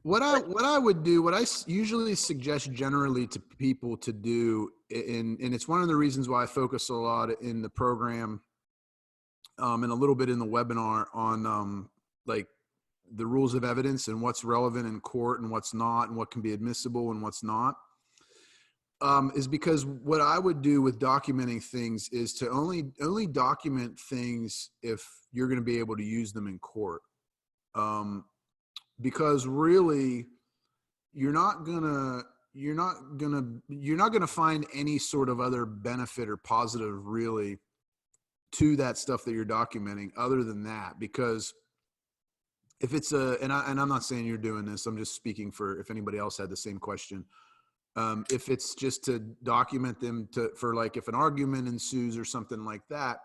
What I would do, what usually suggest generally to people to do, and it's one of the reasons why I focus a lot in the program, and a little bit in the webinar on like the rules of evidence and what's relevant in court and what's not, and what can be admissible and what's not, is because what I would do with documenting things is to only document things if you're going to be able to use them in court. Because really you're not gonna find any sort of other benefit or positive really to that stuff that you're documenting other than that. Because if it's and I'm not saying you're doing this, I'm just speaking for if anybody else had the same question. If it's just to document them for like if an argument ensues or something like that,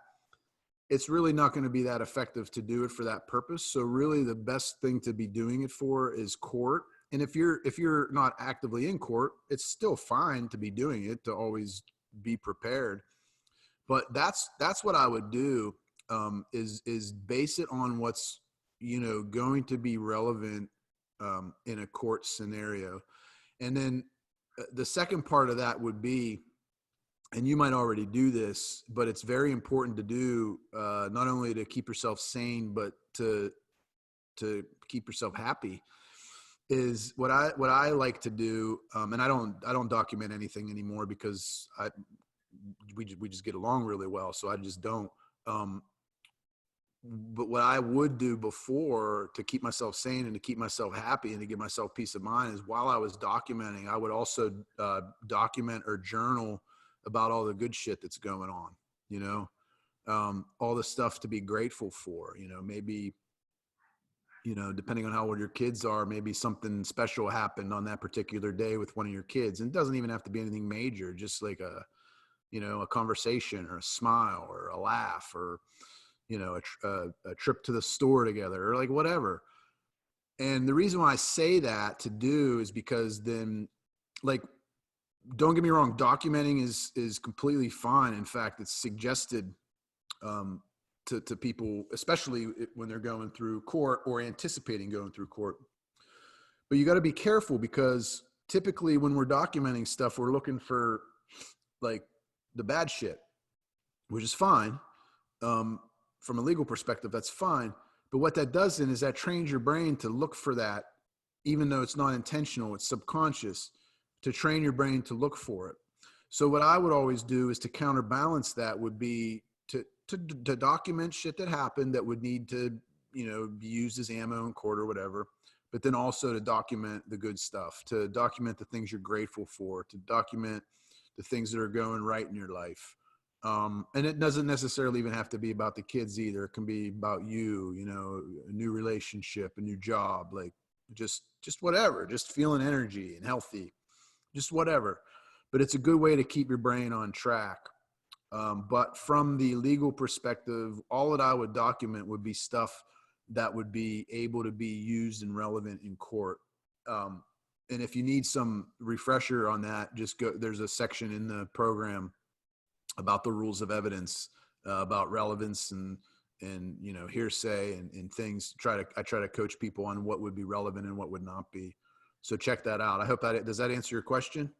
it's really not going to be that effective to do it for that purpose. So really the best thing to be doing it for is court. And if you're not actively in court, it's still fine to be doing it, to always be prepared. But that's what I would do, is base it on what's, going to be relevant in a court scenario. And then the second part of that would be, and you might already do this, but it's very important to do, not only to keep yourself sane, but to keep yourself happy, is what I like to do. And I don't document anything anymore because we just get along really well. So I just don't. But what I would do before to keep myself sane and to keep myself happy and to give myself peace of mind is while I was documenting, I would also document or journal about all the good shit that's going on, all the stuff to be grateful for, maybe, depending on how old your kids are, maybe something special happened on that particular day with one of your kids. And it doesn't even have to be anything major, just like a conversation or a smile or a laugh or, a trip to the store together or like whatever. And the reason why I say that to do is because then, like, don't get me wrong, documenting is completely fine. In fact, it's suggested to people, especially when they're going through court or anticipating going through court. But you got to be careful because typically when we're documenting stuff, we're looking for like the bad shit, which is fine. From a legal perspective, that's fine. But what that does then is that trains your brain to look for that, even though it's not intentional, it's subconscious, to train your brain to look for it. So what I would always do is to counterbalance that would be to document shit that happened that would need to, be used as ammo in court or whatever, but then also to document the good stuff, to document the things you're grateful for, to document the things that are going right in your life. And it doesn't necessarily even have to be about the kids either. It can be about you, a new relationship, a new job, like just whatever, just feeling energy and healthy, just whatever. But it's a good way to keep your brain on track. But from the legal perspective, all that I would document would be stuff that would be able to be used and relevant in court. And if you need some refresher on that, just go, there's a section in the program about the rules of evidence, about relevance and hearsay and things. I try to coach people on what would be relevant and what would not be. So check that out. I hope does that answer your question?